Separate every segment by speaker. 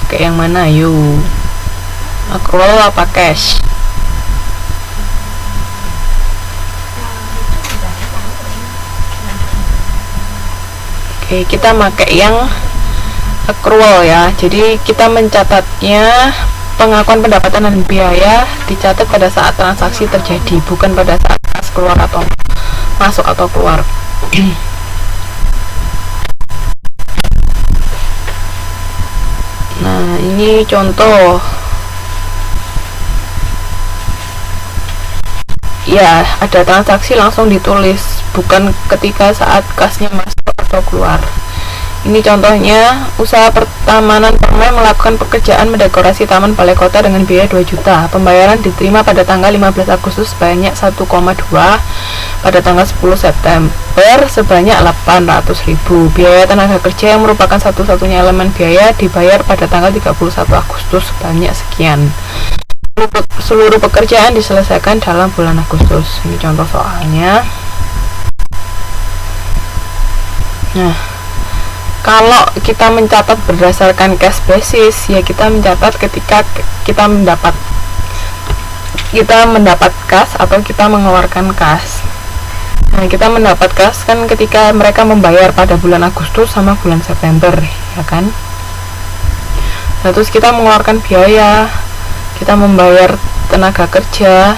Speaker 1: pakai yang mana? Yuk, accrual apa cash? Oke, kita pakai yang accrual ya. Jadi kita mencatatnya pengakuan pendapatan dan biaya dicatat pada saat transaksi terjadi, bukan pada saat kas keluar atau masuk atau keluar. Nah, ini contoh. Ya, ada transaksi langsung ditulis, bukan ketika saat kasnya masuk atau keluar. Ini contohnya, usaha pertamanan Permai melakukan pekerjaan mendekorasi Taman Balai Kota dengan biaya 2 juta. Pembayaran diterima pada tanggal 15 Agustus sebanyak 1,2, pada tanggal 10 September sebanyak 800.000. Biaya tenaga kerja yang merupakan satu-satunya elemen biaya dibayar pada tanggal 31 Agustus sebanyak sekian. Seluruh pekerjaan diselesaikan dalam bulan Agustus. Ini contoh soalnya. Nah, kalau kita mencatat berdasarkan cash basis, ya kita mencatat ketika kita mendapat kas atau kita mengeluarkan kas. Nah, kita mendapat kas kan ketika mereka membayar pada bulan Agustus sama bulan September, ya kan? Nah, terus kita mengeluarkan biaya, kita membayar tenaga kerja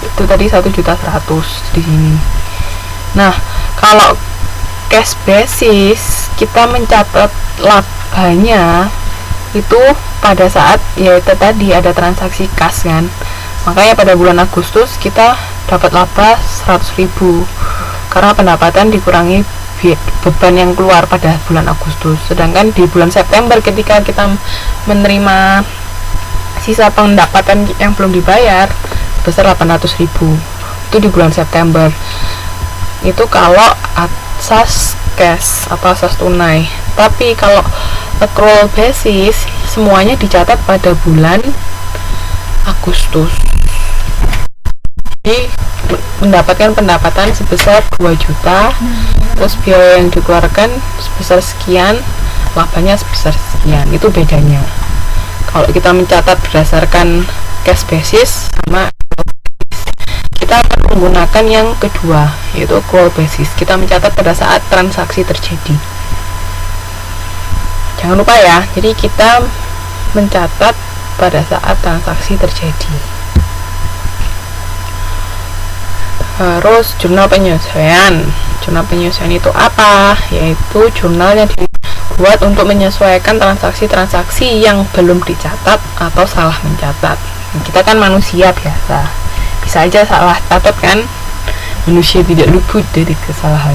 Speaker 1: itu tadi 1.100.000 di sini. Nah, kalau cash basis kita mencatat labanya itu pada saat yaitu tadi ada transaksi kas kan. Makanya pada bulan Agustus kita dapat laba 100.000 karena pendapatan dikurangi beban yang keluar pada bulan Agustus. Sedangkan di bulan September ketika kita menerima sisa pendapatan yang belum dibayar besar 800.000 itu di bulan September. Itu kalau asas cash atau asas tunai. Tapi kalau accrual basis semuanya dicatat pada bulan Agustus. Jadi mendapatkan pendapatan sebesar 2 juta, terus biaya yang dikeluarkan sebesar sekian, labanya sebesar sekian. Itu bedanya. Kalau kita mencatat berdasarkan cash basis sama kita akan menggunakan yang kedua, yaitu accrual basis. Kita mencatat pada saat transaksi terjadi. Jangan lupa ya, jadi kita mencatat pada saat transaksi terjadi. Terus jurnal penyesuaian. Jurnal penyesuaian itu apa? Yaitu jurnal yang dibuat untuk menyesuaikan transaksi-transaksi yang belum dicatat atau salah mencatat. Kita kan manusia biasa, bisa aja salah catat kan, manusia tidak luput dari kesalahan.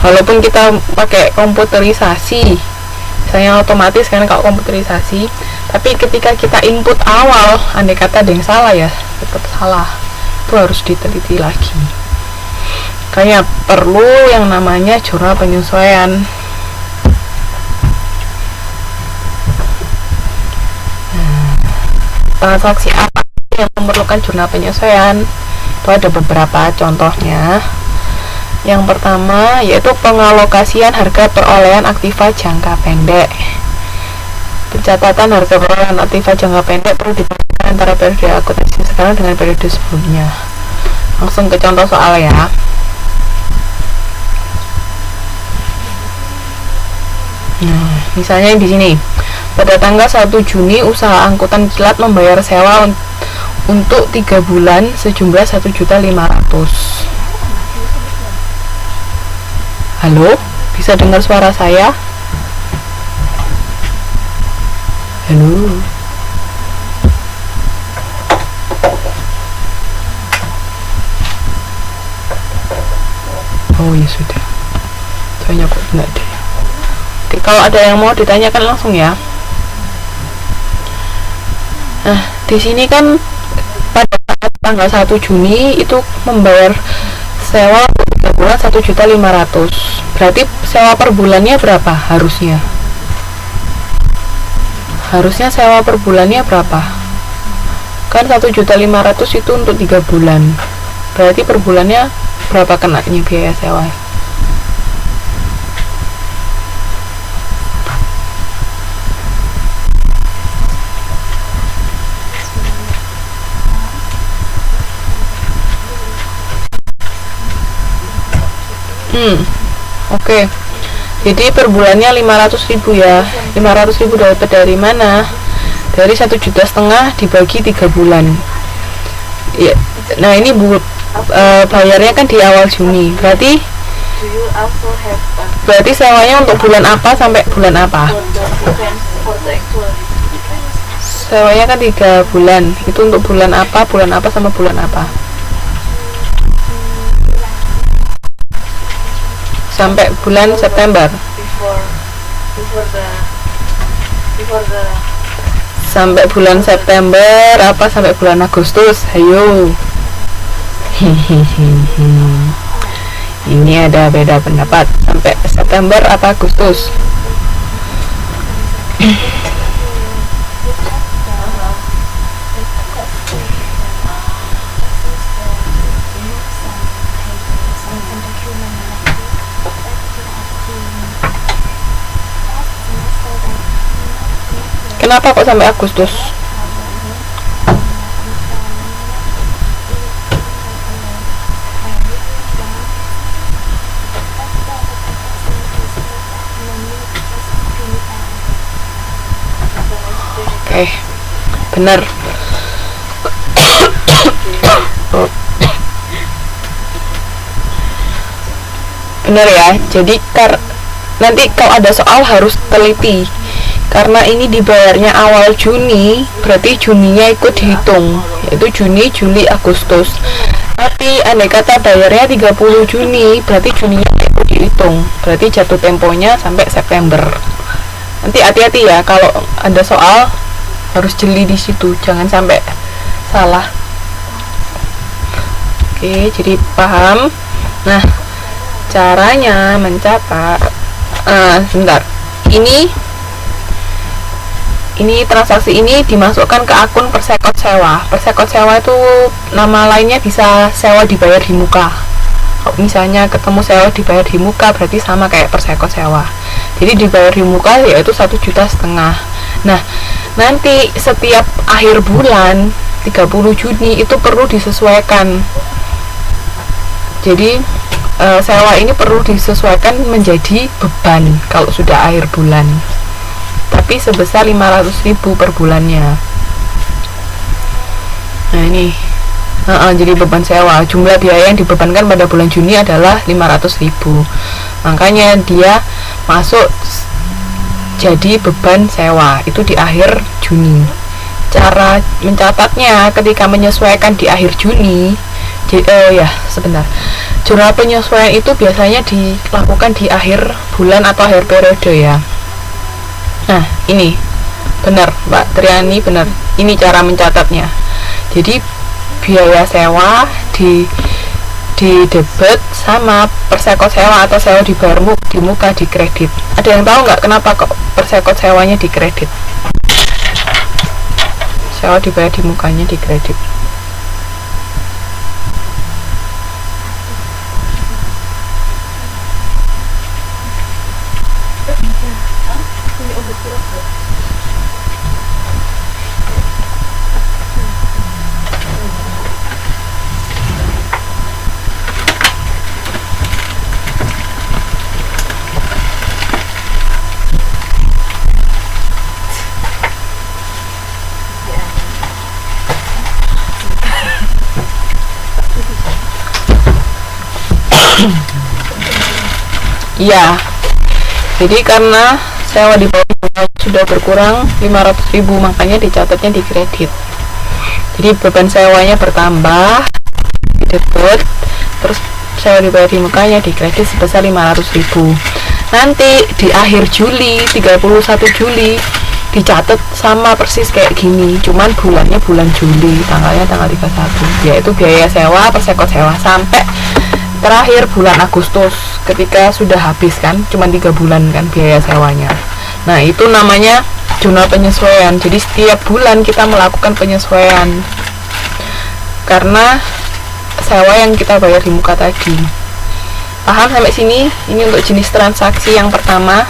Speaker 1: Walaupun kita pakai komputerisasi, misalnya otomatis kan kalau komputerisasi, tapi ketika kita input awal, andai kata ada yang salah ya tetap salah, itu harus diteliti lagi. Kayak perlu yang namanya jurnal penyesuaian. Transaksi apa yang memerlukan jurnal penyesuaian? Itu ada beberapa contohnya. Yang pertama yaitu pengalokasian harga perolehan aktiva jangka pendek. Pencatatan harga perolehan aktiva jangka pendek perlu diperhatikan antara periode akuntansi sekarang dengan periode sebelumnya. Langsung ke contoh soal ya. Nah, misalnya di sini. Pada tanggal 1 Juni, usaha angkutan kilat membayar sewa untuk 3 bulan sejumlah 1.500.000. Halo, bisa dengar suara saya? Halo. Oh ya sudah. Soalnya kok enggak ada. Oke, kalau ada yang mau ditanyakan langsung ya. Nah, di sini kan pada tanggal 1 Juni itu membayar sewa 3 bulan 1.500.000. Berarti sewa per bulannya berapa harusnya? Harusnya sewa per bulannya berapa? Kan 1.500.000 itu untuk 3 bulan. Berarti per bulannya berapa kenanya biaya sewa? Oke. Jadi per bulannya 500.000 ya. 500.000 dapat dari mana? Dari 1,5 juta dibagi 3 bulan. Ya. Nah, ini bayarnya kan di awal Juni. Berarti sewanya untuk bulan apa sampai bulan apa? Sewanya kan 3 bulan. Itu untuk bulan apa sama bulan apa? Sampai bulan September. Sampai bulan September apa sampai bulan Agustus? Ayo. Ini ada beda pendapat. Sampai September apa Agustus? Kenapa kok sampai Agustus? Oke, benar. Benar ya. Jadi nanti kalau ada soal harus teliti. Karena ini dibayarnya awal Juni, berarti Juninya ikut dihitung, yaitu Juni, Juli, Agustus. Tapi andai kata bayarnya 30 Juni, berarti Juninya ikut dihitung, berarti jatuh temponya sampai September. Nanti hati-hati ya, kalau ada soal harus jeli di situ, jangan sampai salah. Oke, jadi paham. Nah, caranya mencatat, sebentar, ini transaksi ini dimasukkan ke akun Persekot Sewa. Persekot Sewa itu nama lainnya bisa sewa dibayar di muka. Kalau misalnya ketemu sewa dibayar di muka berarti sama kayak Persekot Sewa. Jadi dibayar di muka yaitu 1,5 juta. Nah, nanti setiap akhir bulan 30 Juni itu perlu disesuaikan. Jadi sewa ini perlu disesuaikan menjadi beban kalau sudah akhir bulan. Tapi sebesar 500.000 per bulannya. Nah, ini jadi beban sewa. Jumlah biaya yang dibebankan pada bulan Juni adalah 500.000. Makanya dia masuk jadi beban sewa itu di akhir Juni. Cara mencatatnya ketika menyesuaikan di akhir Juni. Sebentar. Jurnal penyesuaian itu biasanya dilakukan di akhir bulan atau akhir periode ya. Nah, ini benar Mbak Triani, benar. Ini cara mencatatnya. Jadi biaya sewa di debit sama Persekot Sewa atau sewa dibayar di muka di kredit. Ada yang tahu nggak kenapa kok Persekot Sewanya di kredit? Sewa dibayar di mukanya di kredit. Iya, jadi karena sewa di bawah sudah berkurang 500.000, makanya dicatatnya di kredit. Jadi beban sewanya bertambah di debit, terus sewa dibayar di mukanya di kredit sebesar 500.000. Nanti di akhir Juli, 31 Juli dicatat sama persis kayak gini, cuman bulannya bulan Juli, tanggalnya tanggal 31, yaitu biaya sewa Persekot Sewa sampai terakhir bulan Agustus ketika sudah habis kan, cuma 3 bulan kan biaya sewanya. Nah, itu namanya jurnal penyesuaian. Jadi setiap bulan kita melakukan penyesuaian karena sewa yang kita bayar di muka tadi. Paham sampai sini? Ini untuk jenis transaksi yang pertama.